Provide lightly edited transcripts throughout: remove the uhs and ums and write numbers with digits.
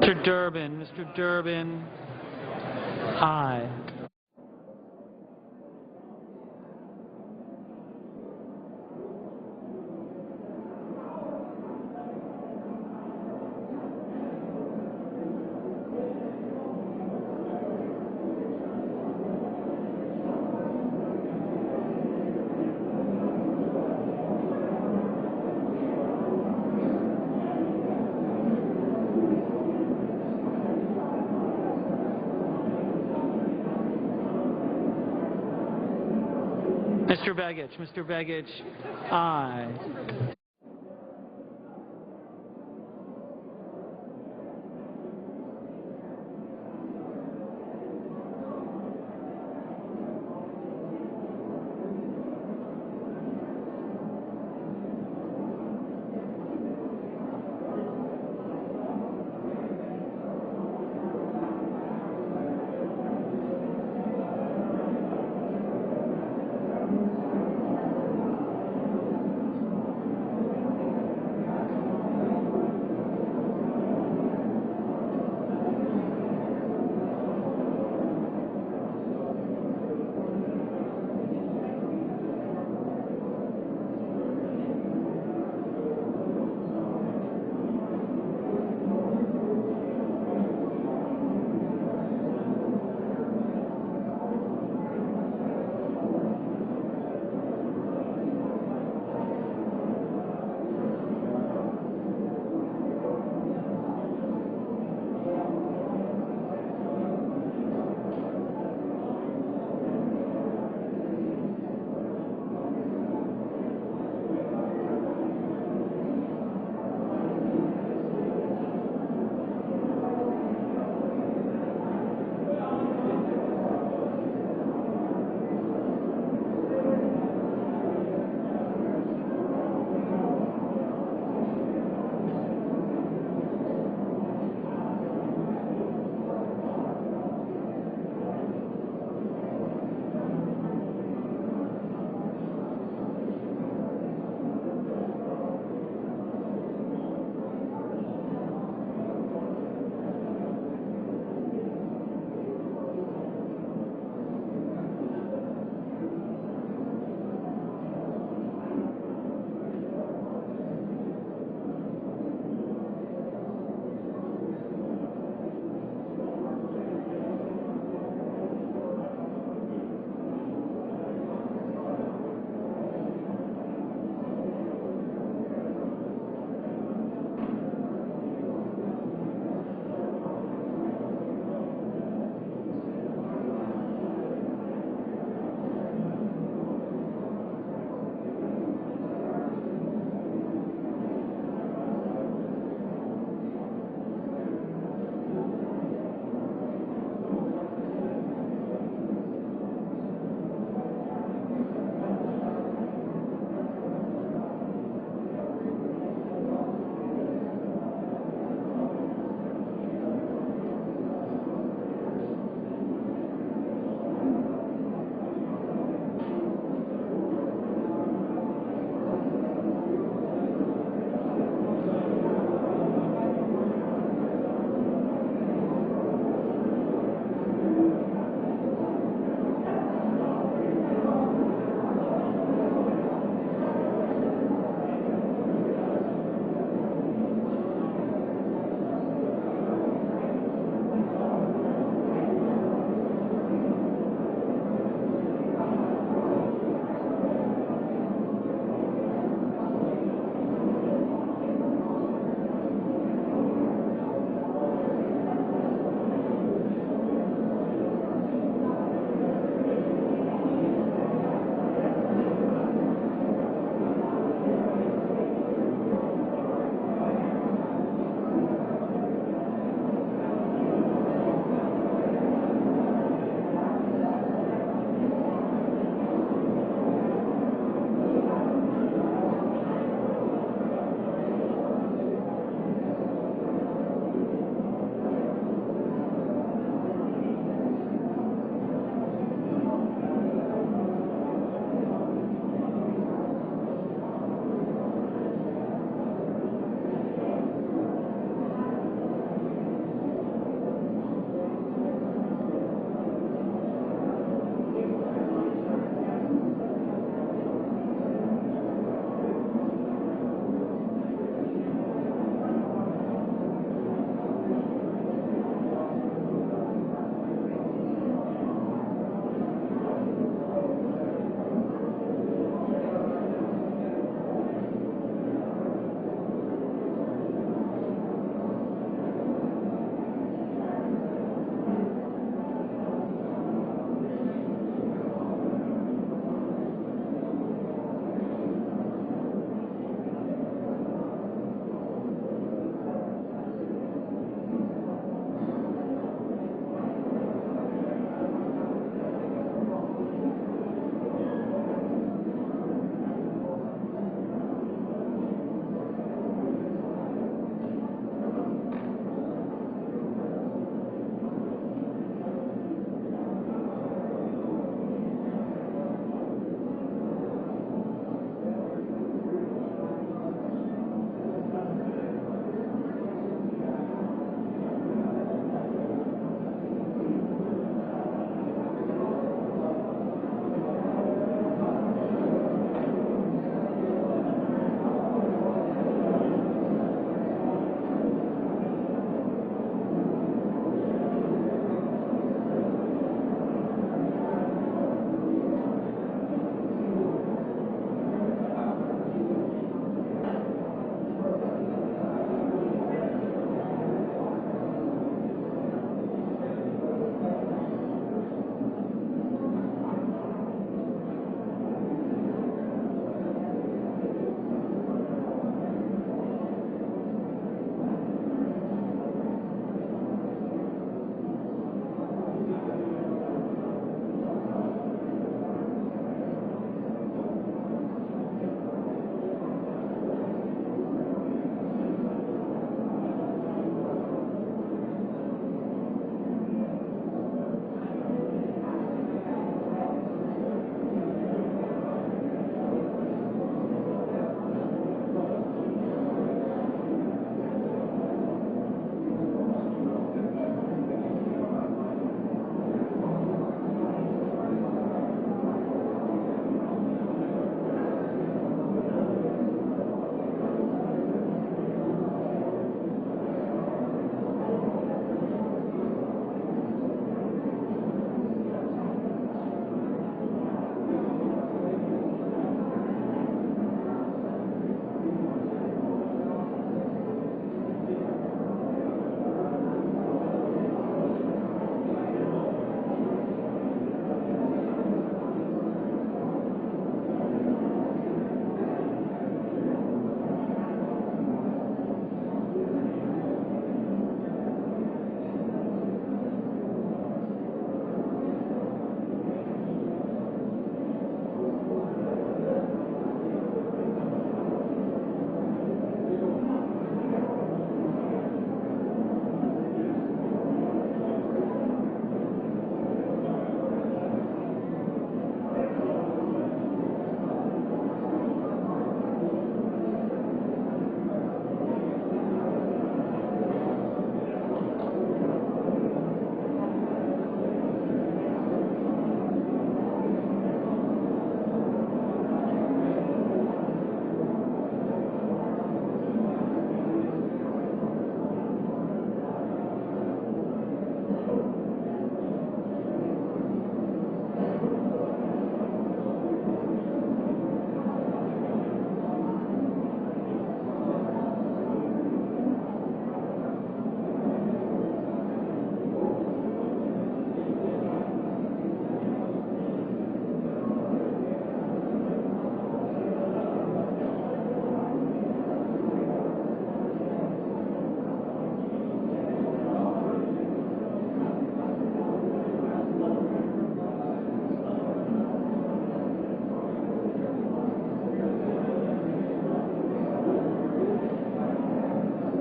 Mr. Durbin, aye. Mr. Begich, aye.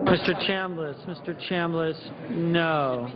Mr. Chambliss. Mr. Chambliss, no.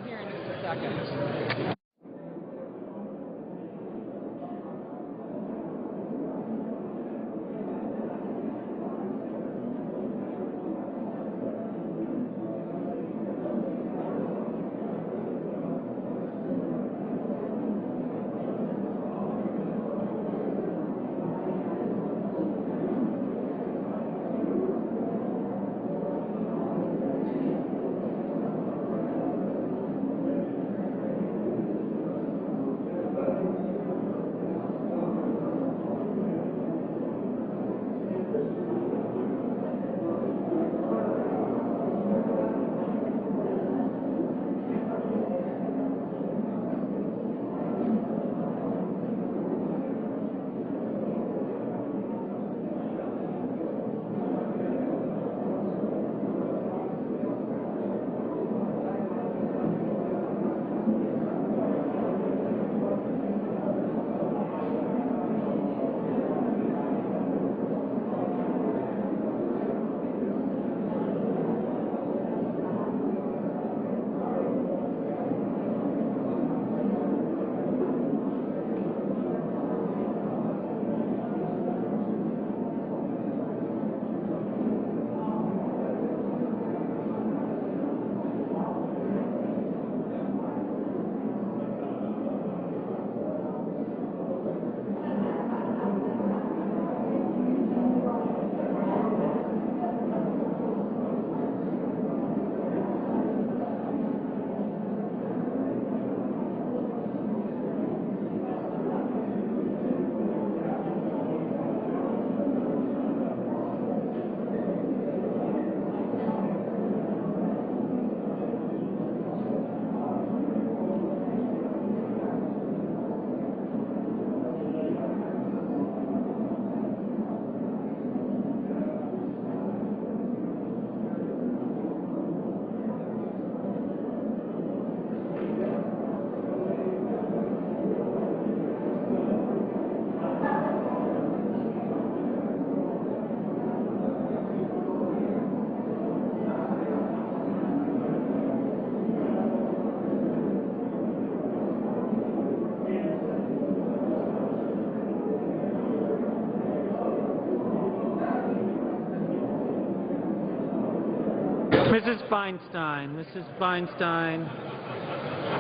Mrs. Feinstein. Mrs. Feinstein,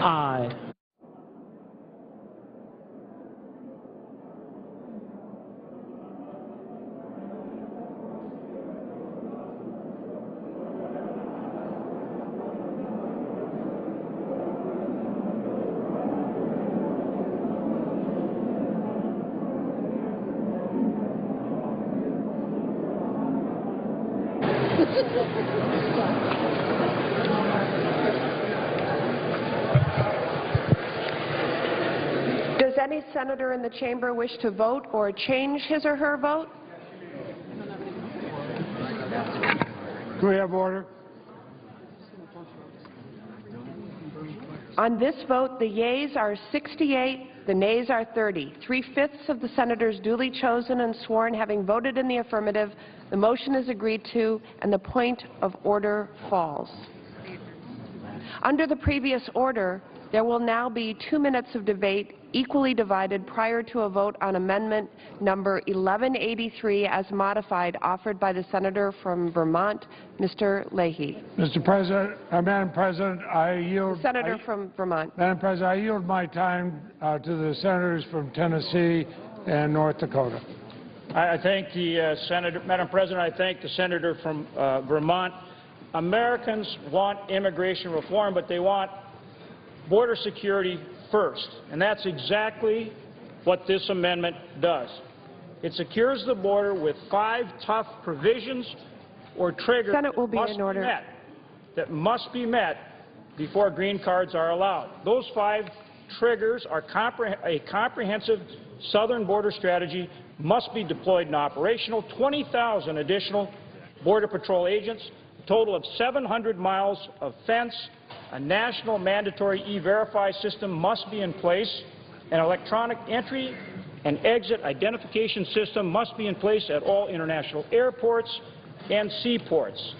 aye. Does any senator in the chamber wish to vote or change his or her vote? Can we have order? On this vote, the yeas are 68, the nays are 30. 3/5 of the senators duly chosen and sworn having voted in the affirmative, the motion is agreed to and the point of order falls. Under the previous order, there will now be 2 minutes of debate equally divided prior to a vote on amendment number 1183 as modified, offered by the senator from Vermont, Mr. Leahy. Mr. President, Madam President, I yield. Senator from Vermont. Madam President, I yield my time to the senators from Tennessee and North Dakota. I thank the senator, Madam President. I thank the senator from Vermont. Americans want immigration reform, but they want border security first, and that's exactly what this amendment does. It secures the border with 5 tough provisions or triggers that must be met before green cards are allowed. Those 5 triggers are a comprehensive southern border strategy must be deployed and operational, 20,000 additional Border Patrol agents, a total of 700 miles of fence, a national mandatory E-Verify system must be in place, an electronic entry and exit identification system must be in place at all international airports and seaports.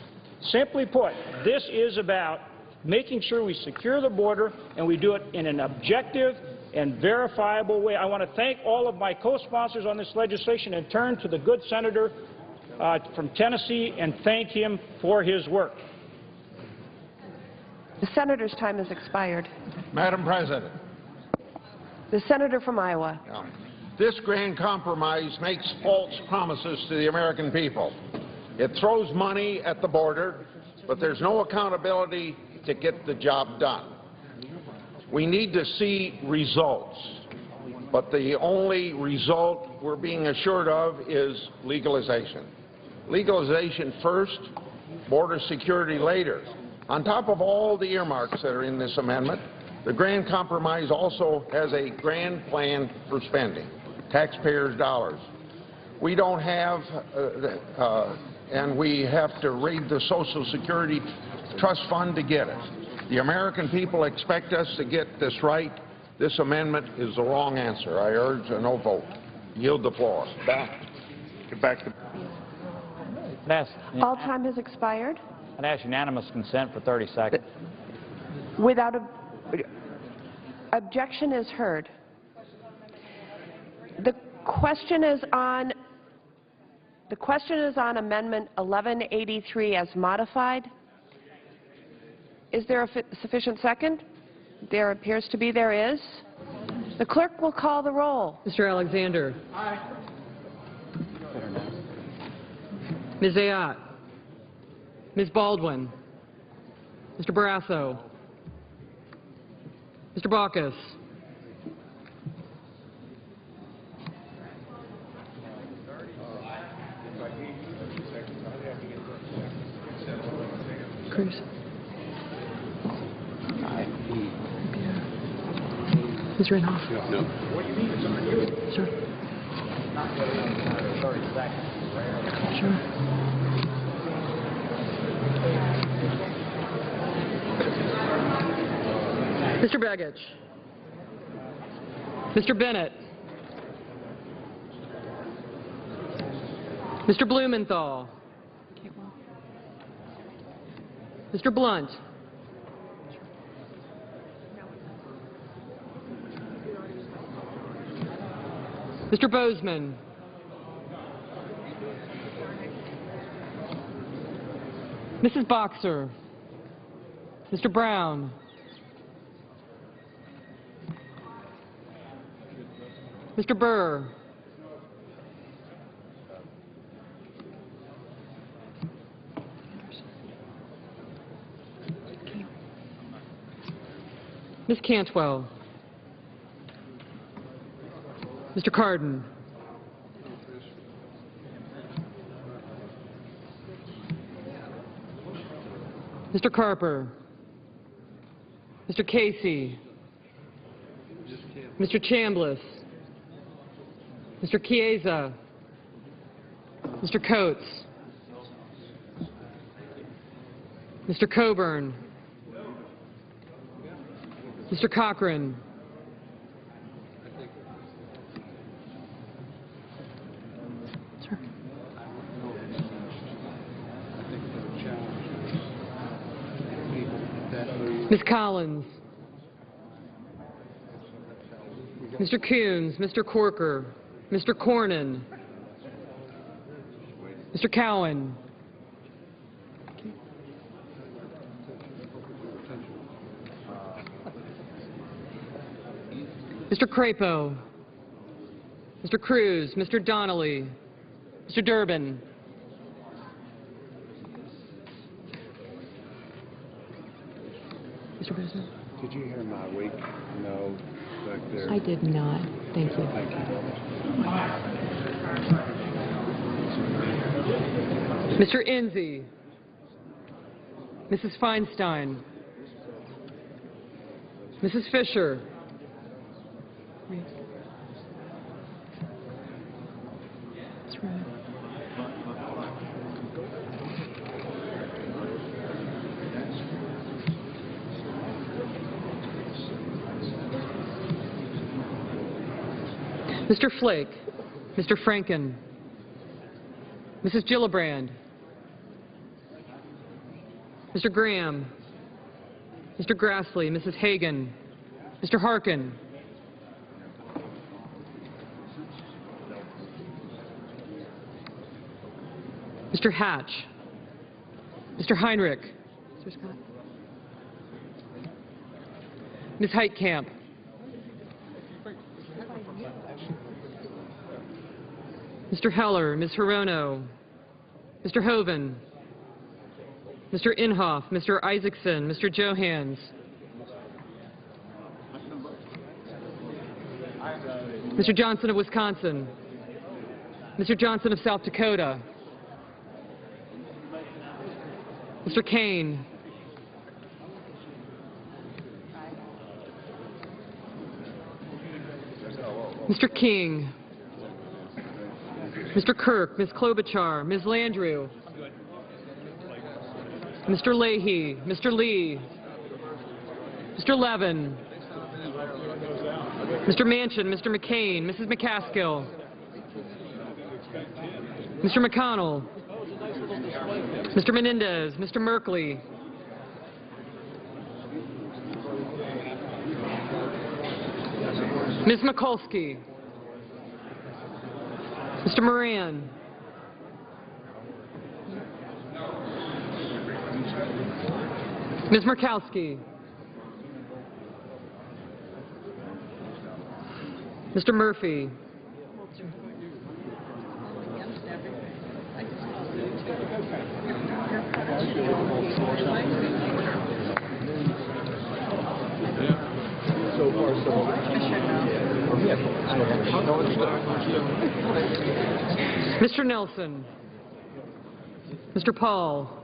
Simply put, this is about making sure we secure the border, and we do it in an objective and verifiable way. I want to thank all of my co-sponsors on this legislation and turn to the good senator from Tennessee and thank him for his work. The senator's time has expired. Madam President, The senator from Iowa. this grand compromise makes false promises to the American people. It throws money at the border, but there's no accountability to get the job done. We need to see results, but the only result we're being assured of is legalization. Legalization first, border security later. On top of all the earmarks that are in this amendment, the grand compromise also has a grand plan for spending, taxpayers' dollars. We don't have, and we have to raid the Social Security Trust Fund to get it. The American people expect us to get this right. This amendment is the wrong answer. I urge a no vote. Yield the floor. Get back to. All time has expired. I'd ask unanimous consent for 30 seconds. Without objection is heard. The question is on Amendment 1183 as modified. Is there a sufficient second? There appears to be. There is. The clerk will call the roll. Mr. Alexander. Aye. Ms. Ayotte. Ms. Baldwin. Mr. Barrasso. Mr. Baucus. Cruz. Ms. Reinhoff. No. Sure. Sure. Mr. Begich. Mr. Bennett. Mr. Blumenthal. Mr. Blunt. Mr. Bozeman. Mrs. Boxer. Mr. Brown. Mr. Burr. Ms. Cantwell. Mr. Cardin. Mr. Carper. Mr. Casey. Mr. Chambliss. Mr. Chiesa. Mr. Coates. Mr. Coburn. Mr. Cochran. Sir. Ms. Collins. Mr. Coons. Mr. Corker. Mr. Cornyn. Mr. Cowan. Mr. Crapo. Mr. Cruz. Mr. Donnelly. Mr. Durbin. Mr. President. Did you hear my weak no back there? I did not. Thank you. Thank you. Mr. Enzi. Mrs. Feinstein. Mrs. Fisher. That's right. Mr. Flake. Mr. Franken. Mrs. Gillibrand. Mr. Graham, Mr. Grassley, Mrs. Hagan, Mr. Harkin, Mr. Hatch, Mr. Heinrich, Mr. Scott, Ms. Heitkamp, Mr. Heller, Ms. Hirono, Mr. Hoven, Mr. Inhofe, Mr. Isaacson, Mr. Johans, Mr. Johnson of Wisconsin, Mr. Johnson of South Dakota, Mr. Kane, Mr. King, Mr. Kirk, Ms. Klobuchar, Ms. Landrieu, Mr. Leahy, Mr. Lee, Mr. Levin, Mr. Manchin, Mr. McCain, Mrs. McCaskill, Mr. McConnell, Mr. Menendez, Mr. Merkley, Ms. Mikulski, Mr. Moran, Ms. Murkowski, Mr. Murphy, Mr. Nelson, Mr. Paul,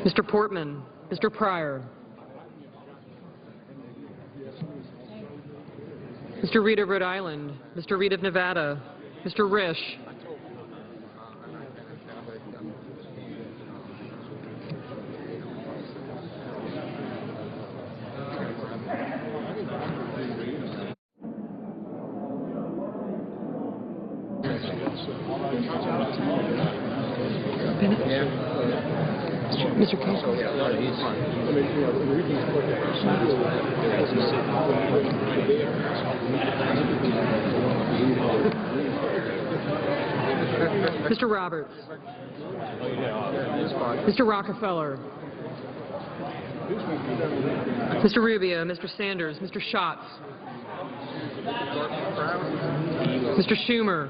Mr. Portman, Mr. Pryor, Mr. Reed of Rhode Island, Mr. Reed of Nevada, Mr. Risch, Mr. Mr. Roberts, Mr. Rockefeller, Mr. Rubio, Mr. Sanders, Mr. Schatz, Mr. Schumer,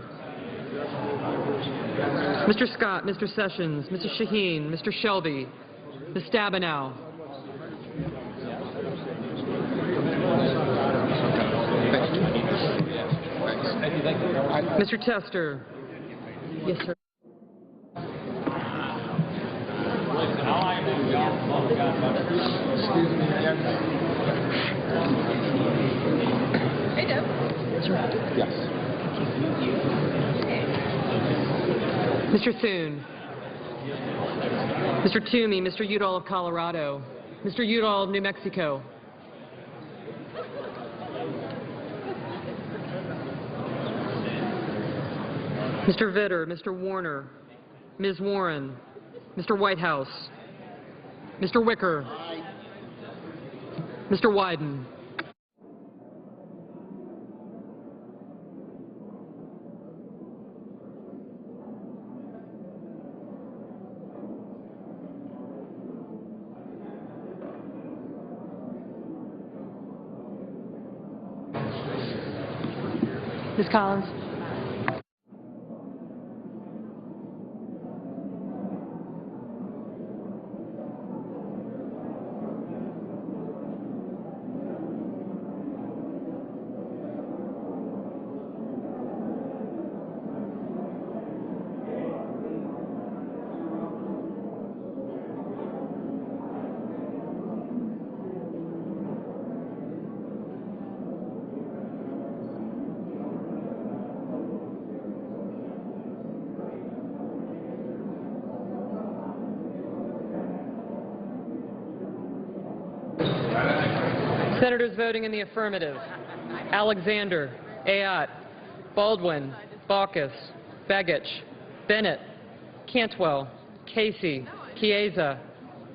Mr. Scott, Mr. Sessions, Mr. Shaheen, Mr. Shelby, Ms. Stabenow, Mr. Tester. Yes, sir. Mr. Thune, Mr. Toomey, Mr. Udall of Colorado, Mr. Udall of New Mexico, Mr. Vitter, Mr. Warner, Ms. Warren, Mr. Whitehouse, Mr. Wicker, Mr. Wyden, Ms. Collins. Senators voting in the affirmative: Alexander, Ayotte, Baldwin, Baucus, Begich, Bennett, Cantwell, Casey, Chiesa,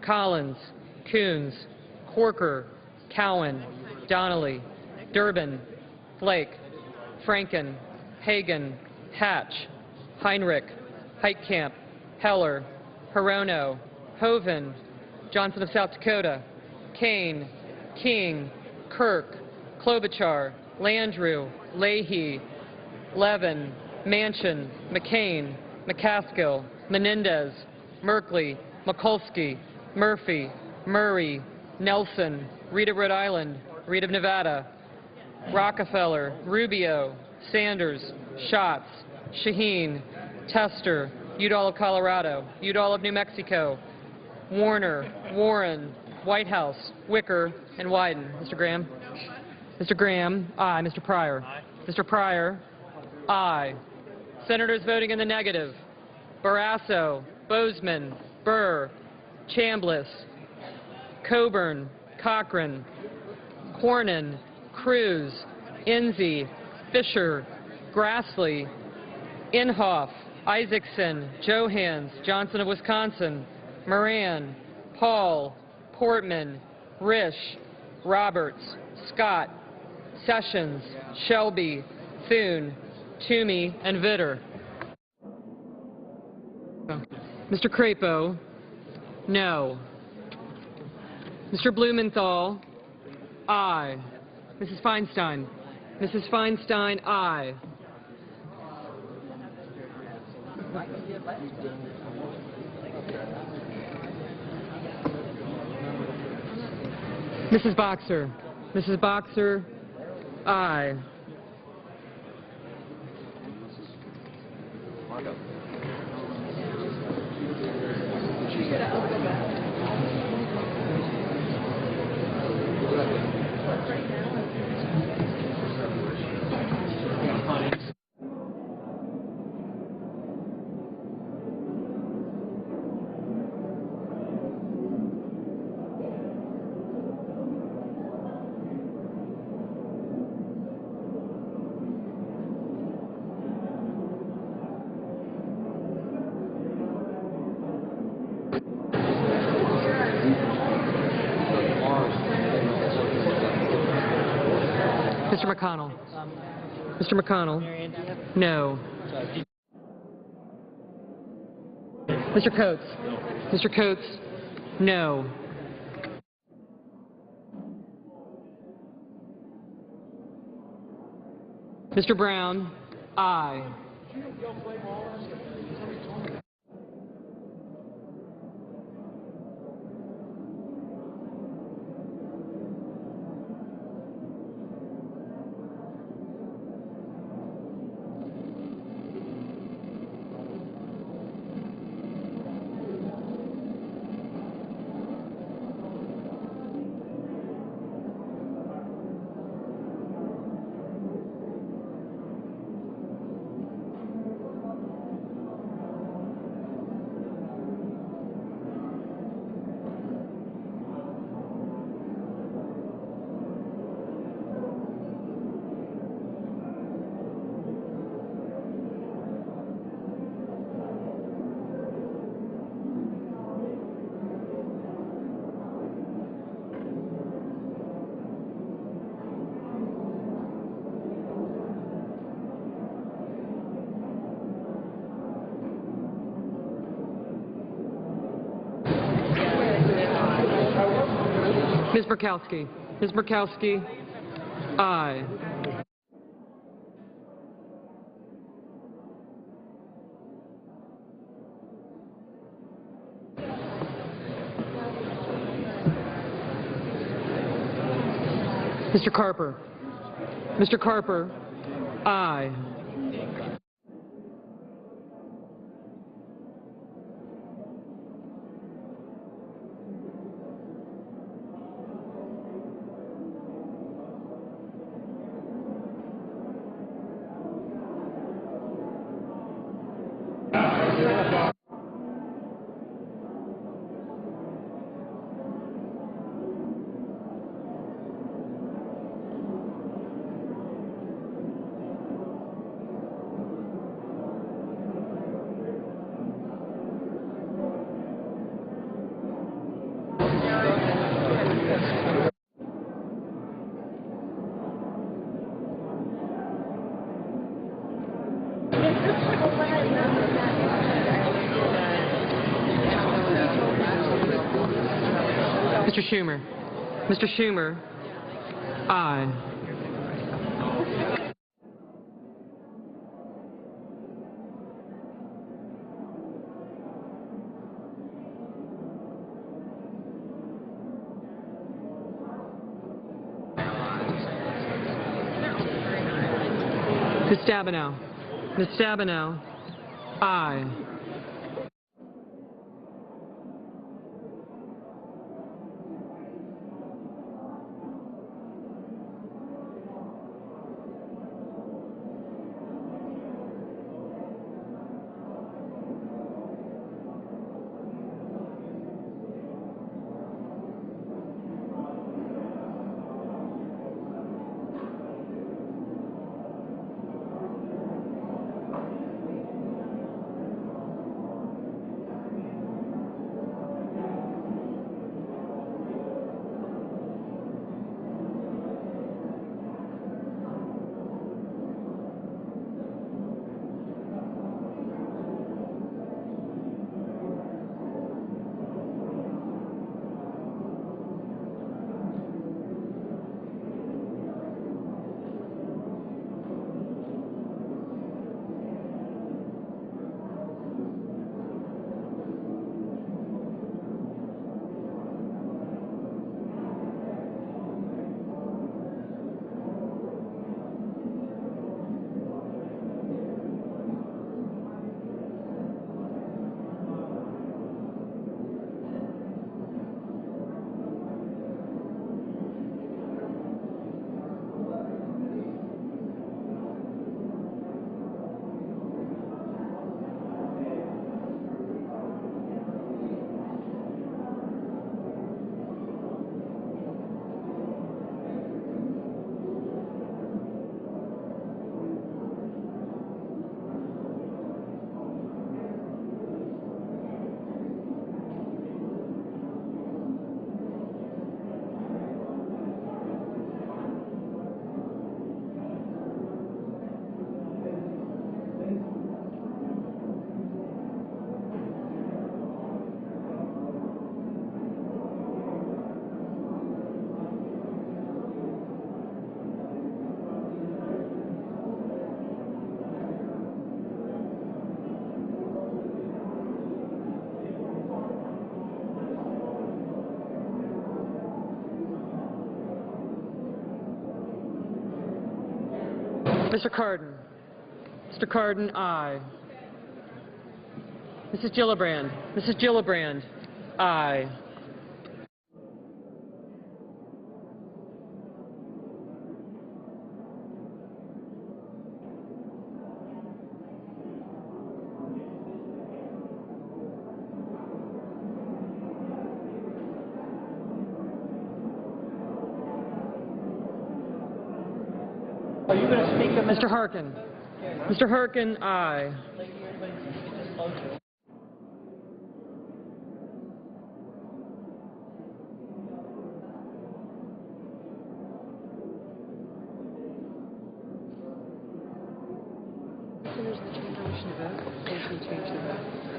Collins, Coons, Corker, Cowan, Donnelly, Durbin, Flake, Franken, Hagan, Hatch, Heinrich, Heitkamp, Heller, Hirono, Hoven, Johnson of South Dakota, Kane, King, Kirk, Klobuchar, Landrieu, Leahy, Levin, Manchin, McCain, McCaskill, Menendez, Merkley, Mikulski, Murphy, Murray, Nelson, Reed of Rhode Island, Reed of Nevada, Rockefeller, Rubio, Sanders, Schatz, Shaheen, Tester, Udall of Colorado, Udall of New Mexico, Warner, Warren, Whitehouse, Wicker, and Wyden. Mr. Graham? Mr. Graham? Aye. Mr. Pryor? Aye. Mr. Pryor? Aye. Senators voting in the negative: Barrasso, Bozeman, Burr, Chambliss, Coburn, Cochran, Cornyn, Cruz, Enzi, Fisher, Grassley, Inhofe, Isaacson, Johans, Johnson of Wisconsin, Moran, Paul, Portman, Risch, Roberts, Scott, Sessions, Shelby, Thune, Toomey, and Vitter. Mr. Crapo? No. Mr. Blumenthal? Aye. Mrs. Feinstein? Mrs. Feinstein, aye. Mrs. Boxer? Mrs. Boxer, aye. Mr. McConnell? Mr. McConnell? No. Mr. Coates? Mr. Coates? No. Mr. Brown? Aye. Ms. Murkowski? Ms. Murkowski? Aye. Mr. Carper? Mr. Carper? Aye. Mr. Schumer. Mr. Schumer, aye. Ms. Stabenow. Ms. Stabenow, aye. Mr. Cardin. Mr. Cardin, aye. Mrs. Gillibrand. Mrs. Gillibrand, aye. Are you going to speak a minute? Mr. Harkin. Mr. Harkin, aye.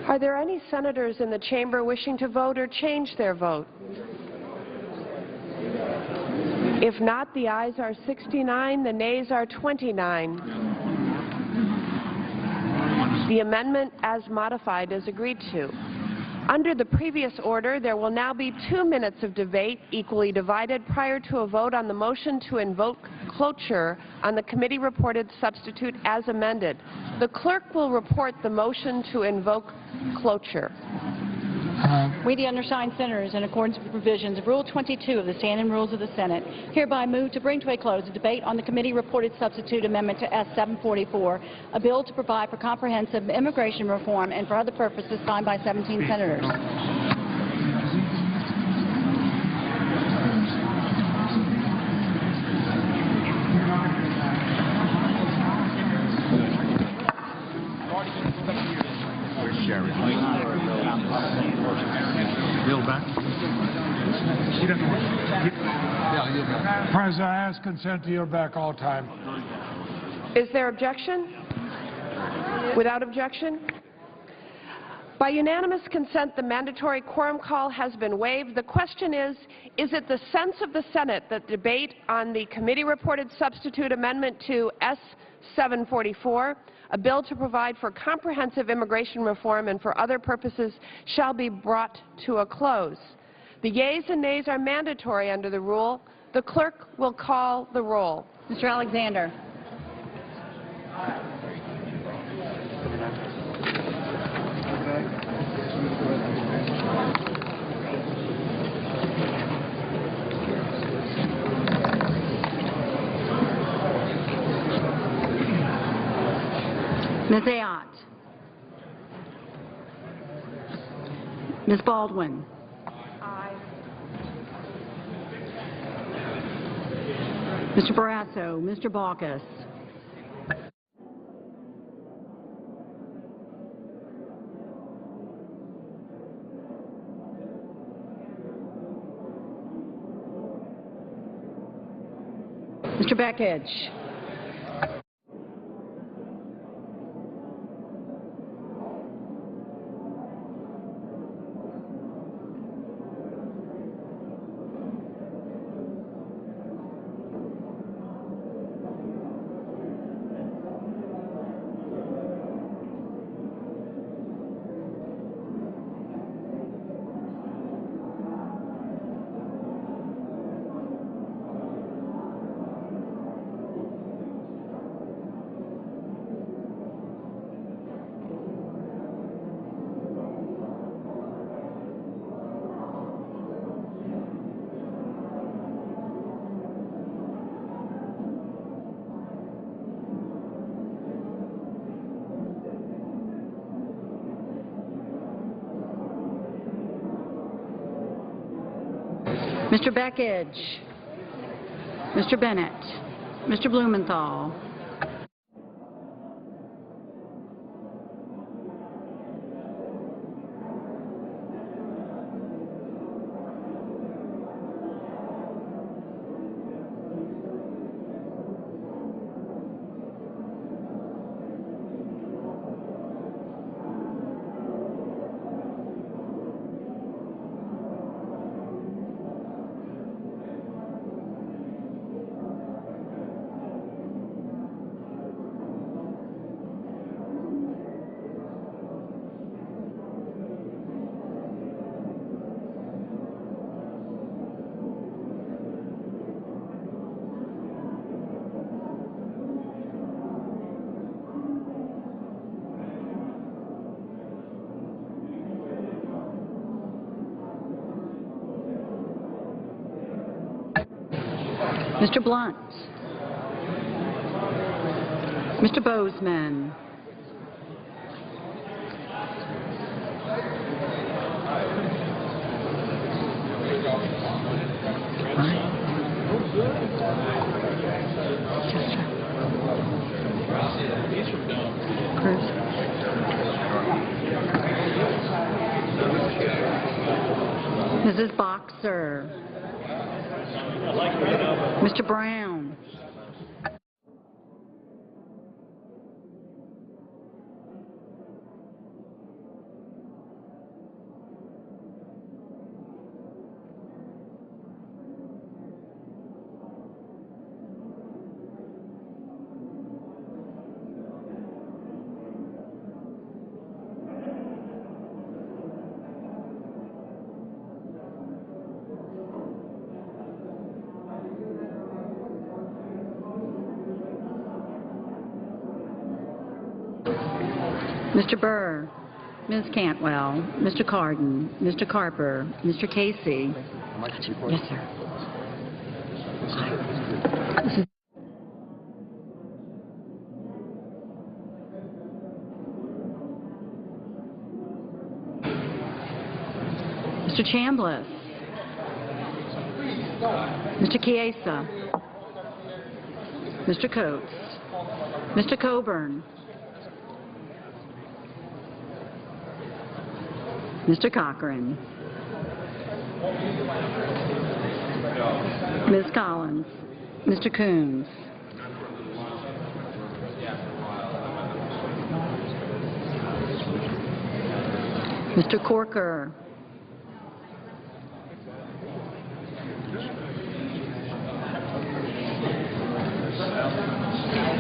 Are there any senators in the chamber wishing to vote or change their vote? If not, the ayes are 69, the nays are 29. The amendment as modified is agreed to. Under the previous order, there will now be 2 minutes of debate equally divided prior to a vote on the motion to invoke cloture on the committee-reported substitute as amended. The clerk will report the motion to invoke cloture. We, the undersigned senators, in accordance with the provisions of Rule 22 of the Standing Rules of the Senate, hereby move to bring to a close the debate on the committee-reported substitute amendment to S-744, a bill to provide for comprehensive immigration reform and for other purposes signed by 17 senators. President, I ask consent to yield back all time. Is there objection? Without objection? By unanimous consent, the mandatory quorum call has been waived. The question is it the sense of the Senate that debate on the committee-reported substitute amendment to S-744, a bill to provide for comprehensive immigration reform and for other purposes, shall be brought to a close? The yeas and nays are mandatory under the rule. The clerk will call the roll. Mr. Alexander. Ms. Ayotte. Ms. Baldwin. Aye. Mr. Barrasso. Mr. Baucus. Mr. Beckidge. Mr. Beckidge. Mr. Bennett. Mr. Blumenthal. Mr. Blunt. Mr. Bozeman. Mrs. Boxer. Mr. Brown. Mr. Burr, Ms. Cantwell, Mr. Cardin, Mr. Carper, Mr. Casey. Yes, sir. Mr. Chambliss, Mr. Chiesa, Mr. Coates, Mr. Coburn, Mr. Cochran, Ms. Collins, Mr. Coons, Mr. Corker.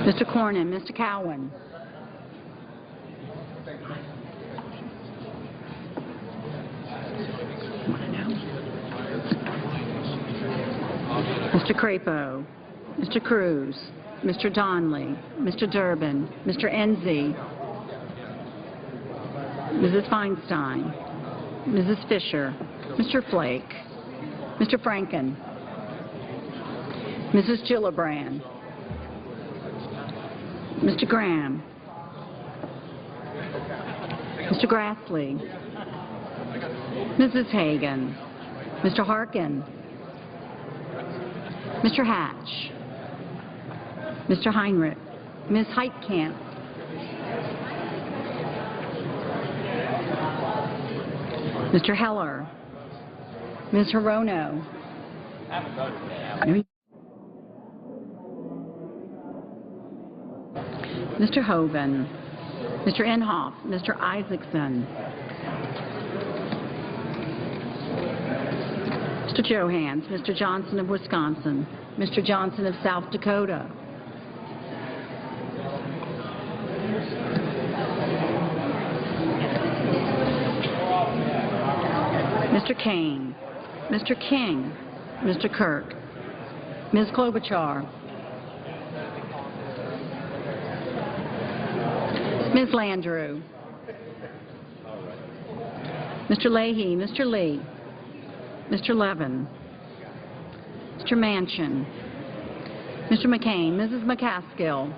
Mr. Cornyn. Mr. Cowan. Mr. Crapo. Mr. Cruz. Mr. Donnelly. Mr. Durbin. Mr. Enzi. Mrs. Feinstein. Mrs. Fisher. Mr. Flake. Mr. Franken. Mrs. Gillibrand. Mr. Graham. Mr. Grassley. Mrs. Hagan. Mr. Harkin. Mr. Hatch. Mr. Heinrich. Ms. Heitkamp. Mr. Heller. Ms. Hirono. Mr. Hoven. Mr. Inhofe. Mr. Isaacson. Mr. Johans. Mr. Johnson of Wisconsin. Mr. Johnson of South Dakota. Mr. Kane. Mr. King. Mr. Kirk. Ms. Klobuchar. Ms. Landrieu. Mr. Leahy. Mr. Lee. Mr. Levin. Mr. Manchin. Mr. McCain. Mrs. McCaskill.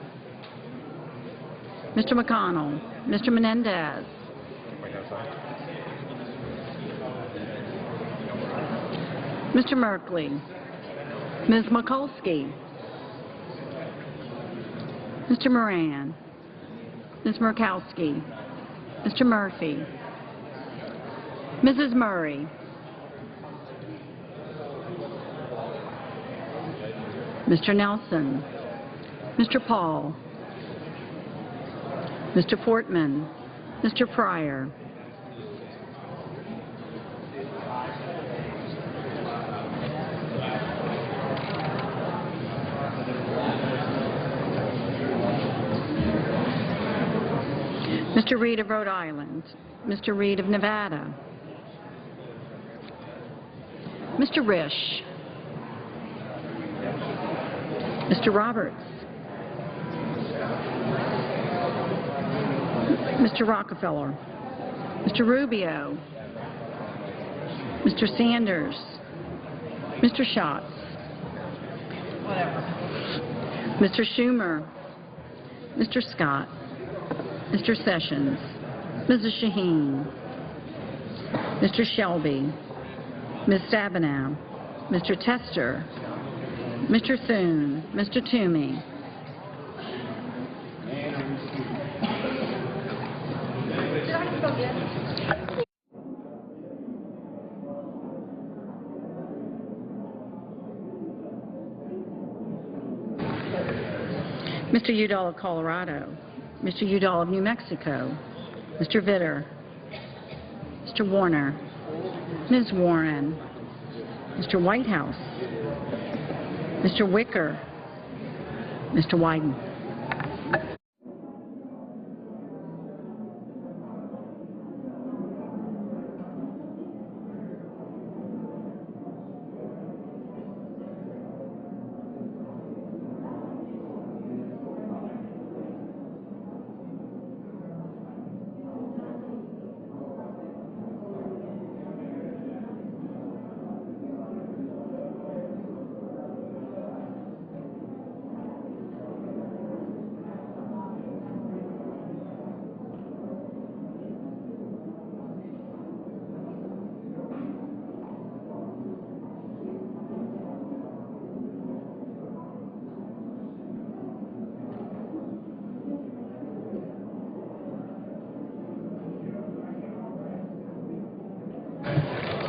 Mr. McConnell. Mr. Menendez. Mr. Merkley. Ms. Mikulski. Mr. Moran. Ms. Murkowski. Mr. Murphy. Mrs. Murray. Mr. Nelson. Mr. Paul. Mr. Portman. Mr. Pryor. Mr. Reed of Rhode Island. Mr. Reed of Nevada. Mr. Risch. Mr. Roberts. Mr. Rockefeller. Mr. Rubio. Mr. Sanders. Mr. Schatz. Mr. Schumer. Mr. Scott. Mr. Sessions. Mrs. Shaheen. Mr. Shelby. Ms. Stabenow. Mr. Tester. Mr. Thune. Mr. Toomey. Mr. Udall of Colorado. Mr. Udall of New Mexico. Mr. Vitter. Mr. Warner. Ms. Warren. Mr. Whitehouse. Mr. Wicker. Mr. Wyden.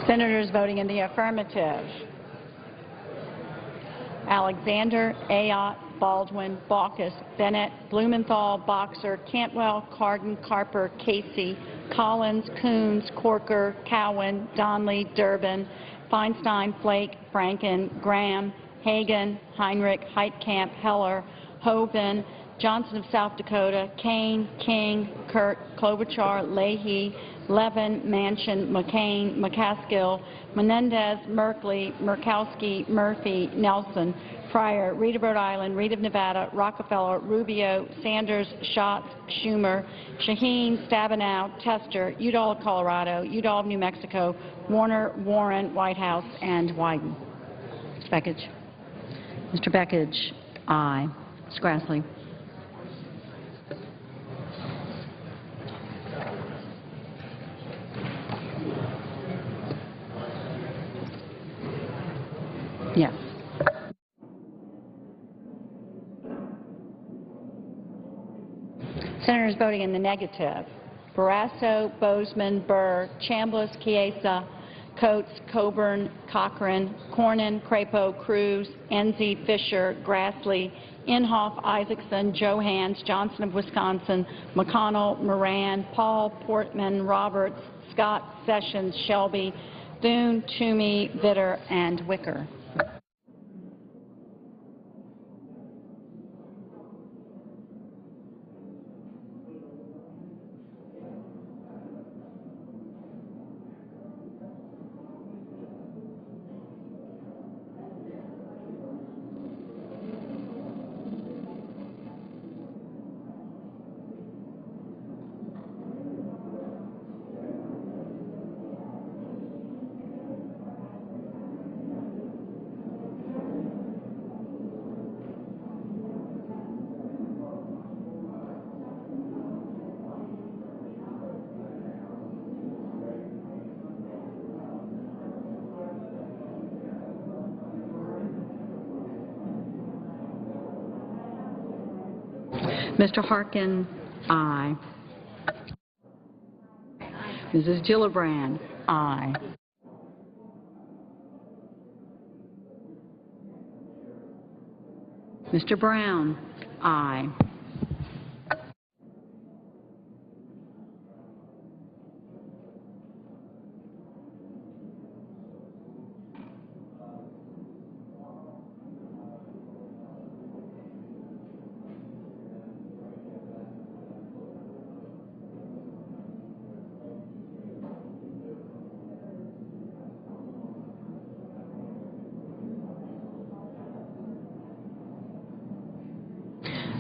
Senators voting in the affirmative: Alexander, Ayotte, Baldwin, Baucus, Bennett, Blumenthal, Boxer, Cantwell, Cardin, Carper, Casey, Collins, Coons, Corker, Cowan, Donley, Durbin, Feinstein, Flake, Franken, Graham, Hagan, Heinrich, Heitkamp, Heller, Hoban, Johnson of South Dakota, Kane, King, Kirk, Klobuchar, Leahy, Levin, Manchin, McCain, McCaskill, Menendez, Merkley, Murkowski, Murphy, Nelson, Pryor, Reed of Rhode Island, Reed of Nevada, Rockefeller, Rubio, Sanders, Schatz, Schumer, Shaheen, Stabenow, Tester, Udall of Colorado, Udall of New Mexico, Warner, Warren, Whitehouse, and Wyden. Mr. Beckidge. Mr. Beckidge, aye. Ms. Grassley. Yes. Senators voting in the negative: Barrasso, Bozeman, Burr, Chambliss, Chiesa, Coates, Coburn, Cochran, Cornyn, Crapo, Cruz, Enzi, Fisher, Grassley, Inhofe, Isaacson, Johans, Johnson of Wisconsin, McConnell, Moran, Paul, Portman, Roberts, Scott, Sessions, Shelby, Thune, Toomey, Vitter, and Wicker. Mr. Harkin, aye. Mrs. Gillibrand, aye. Mr. Brown, aye.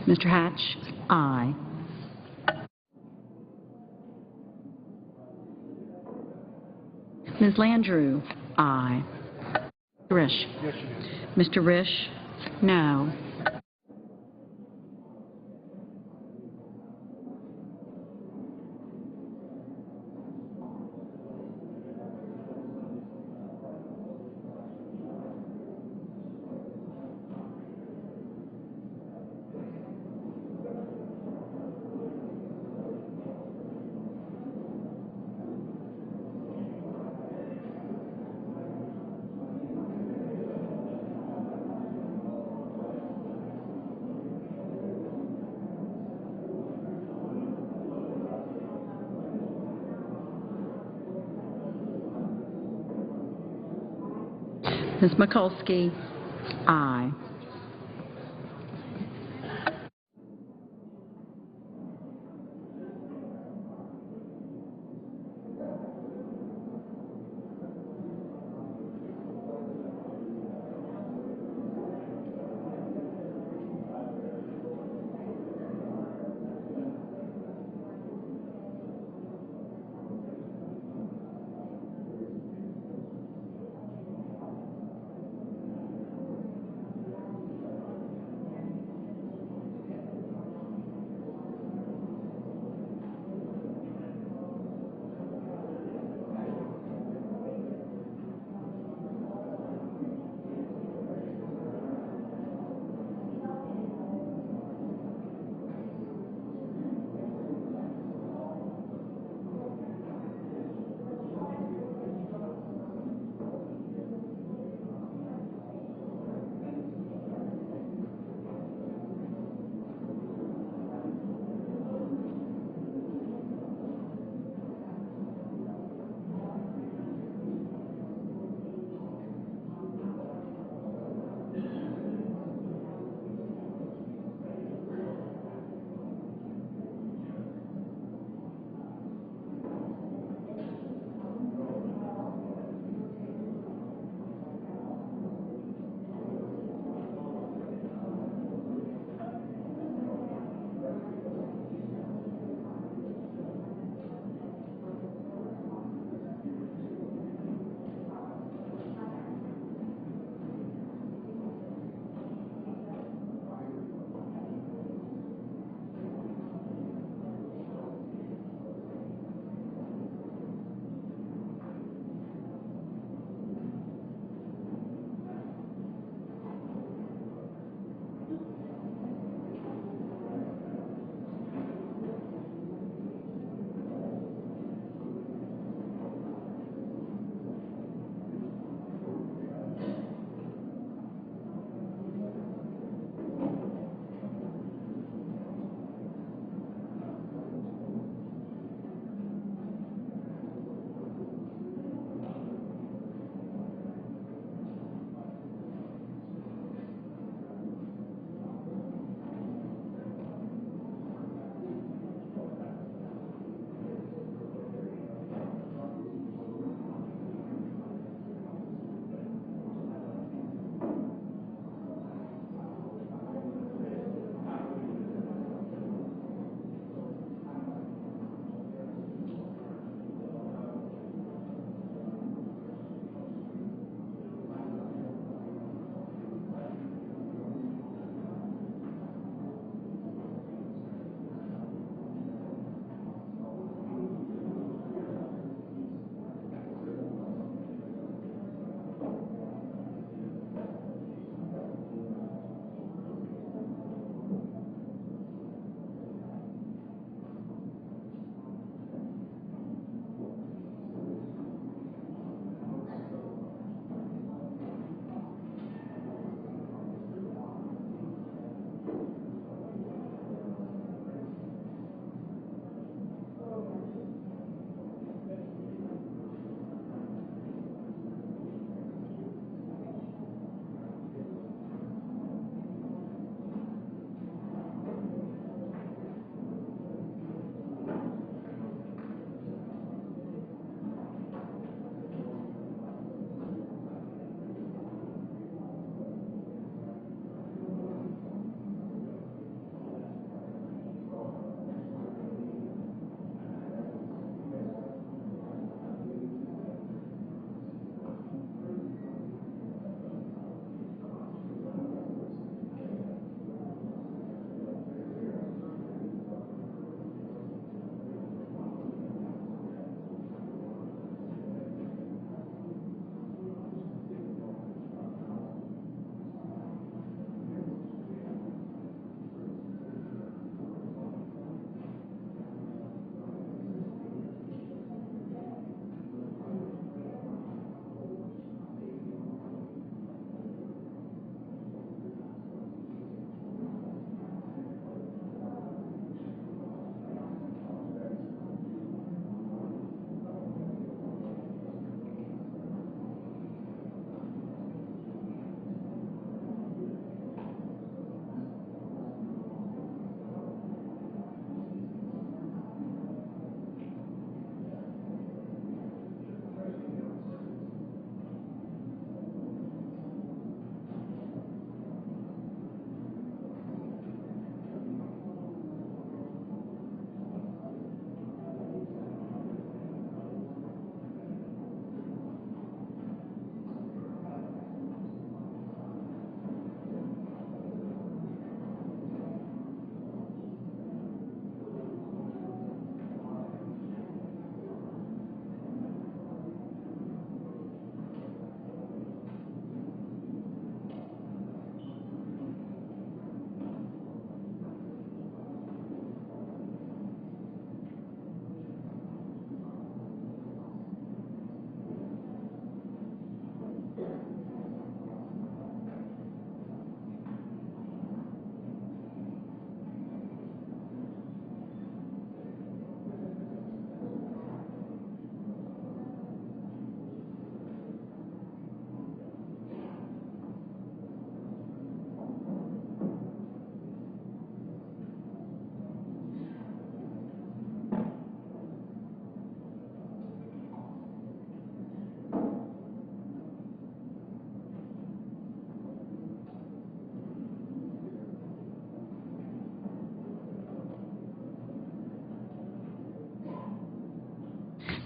Mr. Hatch, aye. Ms. Landrieu, aye. Mr. Risch. Yes, you do. Mr. Risch, no. Ms. Mikulski, aye.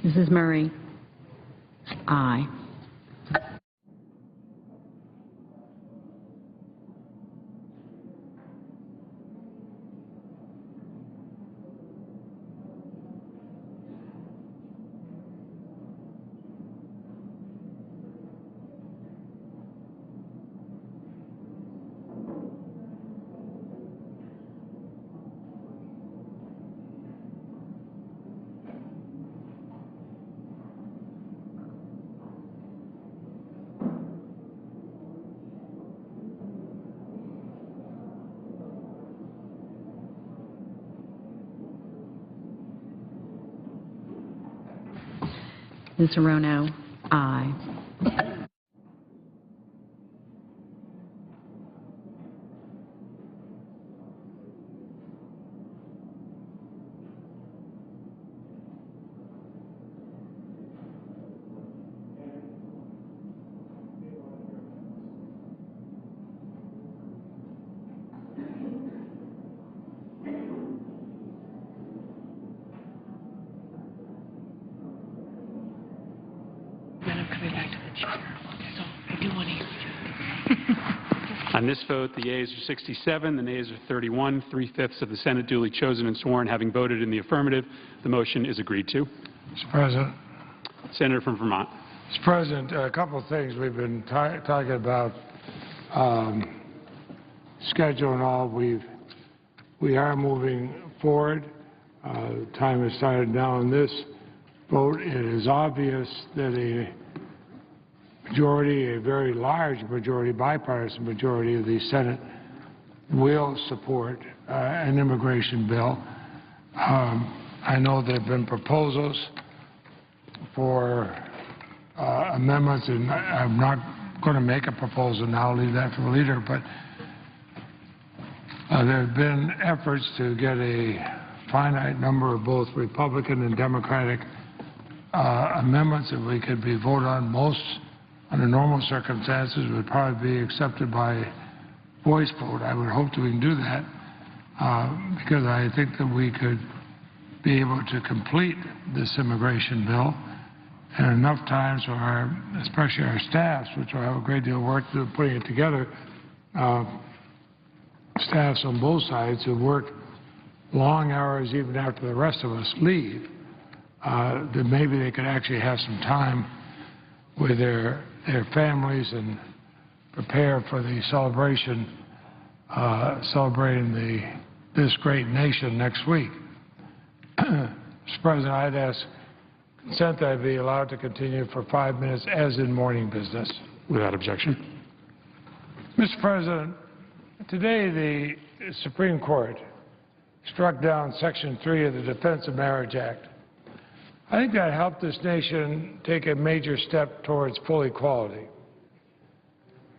Mrs. Murray? Aye. Ms. Hirono? Aye. On this vote, the yeas are 67, the nays are 31. 3/5 of the Senate duly chosen and sworn having voted in the affirmative, the motion is agreed to. Mr. President. Senator from Vermont. Mr. President, a couple of things we've been talking about, schedule and all. We are moving forward. Time has started now on this vote. It is obvious that a majority, a very large majority, bipartisan majority of the Senate will support an immigration bill. I know there have been proposals for amendments, and I'm not going to make a proposal now, I'll leave that for the leader, but there have been efforts to get a finite number of both Republican and Democratic amendments that we could be voted on. Most, under normal circumstances, would probably be accepted by voice vote. I would hope that we can do that because I think that we could be able to complete this immigration bill in enough time so our, especially our staffs, which will have a great deal of work to putting it together, staffs on both sides who work long hours even after the rest of us leave, that maybe they could actually have some time with their families and prepare for the celebration, celebrating this great nation next week. Mr. President, I'd ask consent that I be allowed to continue for 5 minutes as in morning business. Without objection. Mr. President, today the Supreme Court struck down Section 3 of the Defense of Marriage Act. I think that helped this nation take a major step towards full equality.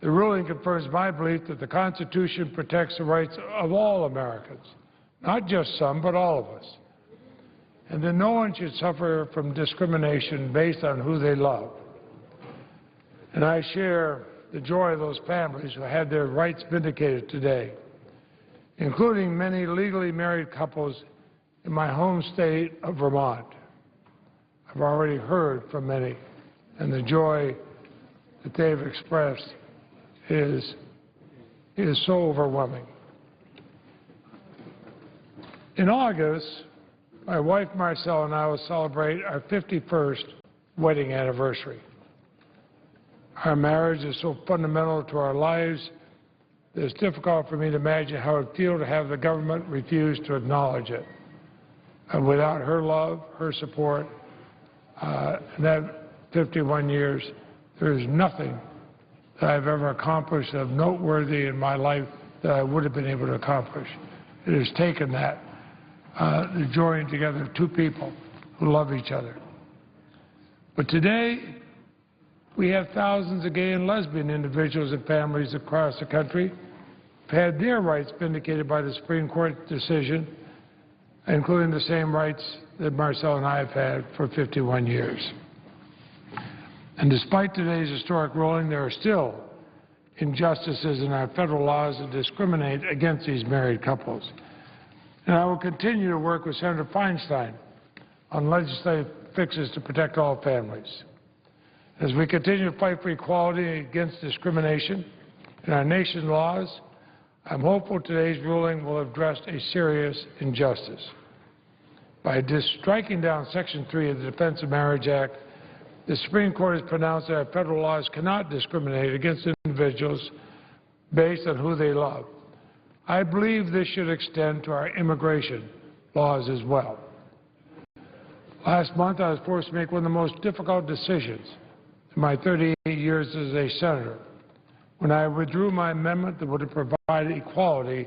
The ruling confirms my belief that the Constitution protects the rights of all Americans, not just some, but all of us, and that no one should suffer from discrimination based on who they love. And I share the joy of those families who had their rights vindicated today, including many legally married couples in my home state of Vermont. I've already heard from many, and the joy that they've expressed is so overwhelming. In August, my wife Marcelle and I will celebrate our 51st wedding anniversary. Our marriage is so fundamental to our lives that it's difficult for me to imagine how it would feel to have the government refuse to acknowledge it. And without her love, her support, in that 51 years, there is nothing that I've ever accomplished of noteworthy in my life that I would have been able to accomplish. It has taken that, the joining together of two people who love each other. But today, we have thousands of gay and lesbian individuals and families across the country who have had their rights vindicated by the Supreme Court decision, including the same rights that Marcelle and I have had for 51 years. And despite today's historic ruling, there are still injustices in our federal laws that discriminate against these married couples. And I will continue to work with Senator Feinstein on legislative fixes to protect all families. As we continue to fight for equality against discrimination in our nation's laws, I'm hopeful today's ruling will address a serious injustice. By striking down Section 3 of the Defense of Marriage Act, the Supreme Court has pronounced that our federal laws cannot discriminate against individuals based on who they love. I believe this should extend to our immigration laws as well. Last month, I was forced to make one of the most difficult decisions in my 38 years as a senator when I withdrew my amendment that would have provided equality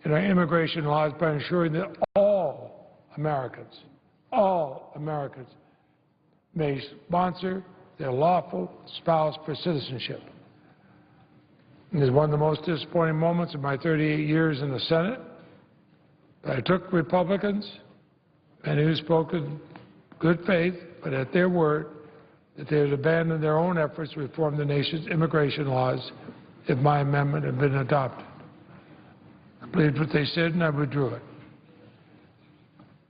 in our immigration laws by ensuring that all Americans may sponsor their lawful spouse for citizenship. It is one of the most disappointing moments of my 38 years in the Senate. But I took Republicans, many who spoke in good faith, but at their word, that they would abandon their own efforts to reform the nation's immigration laws if my amendment had been adopted. I believed what they said and I withdrew it.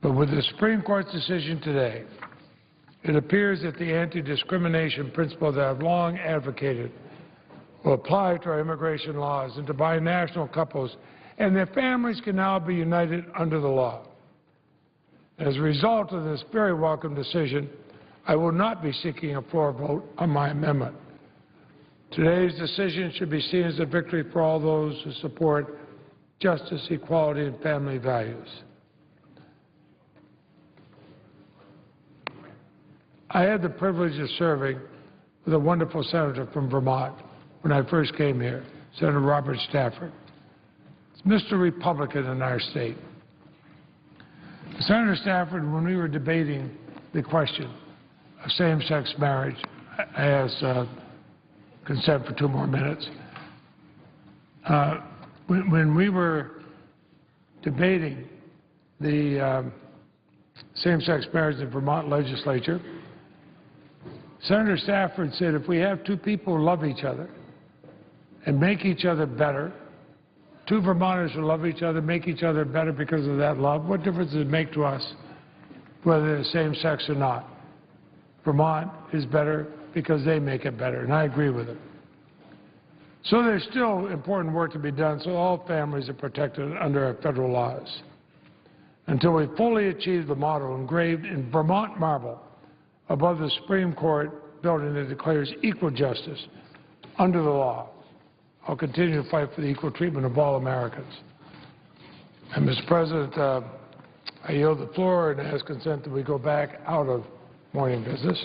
But with the Supreme Court's decision today, it appears that the anti-discrimination principle that I've long advocated will apply to our immigration laws and to binational couples, and their families can now be united under the law. As a result of this very welcome decision, I will not be seeking a floor vote on my amendment. Today's decision should be seen as a victory for all those who support justice, equality, and family values. I had the privilege of serving with a wonderful senator from Vermont when I first came here, Senator Robert Stafford. It's Mr. Republican in our state. Senator Stafford, when we were debating the question of same-sex marriage, I asked consent for 2 more minutes. When we were debating the same-sex marriage in the Vermont legislature, Senator Stafford said if we have 2 people who love each other and make each other better, 2 Vermonters who love each other, make each other better because of that love, what difference does it make to us whether they're same-sex or not? Vermont is better because they make it better, and I agree with him. So there's still important work to be done so all families are protected under our federal laws. Until we fully achieve the motto engraved in Vermont marble above the Supreme Court building that declares equal justice under the law, I'll continue to fight for the equal treatment of all Americans. And, Mr. President, I yield the floor and ask consent that we go back out of morning business.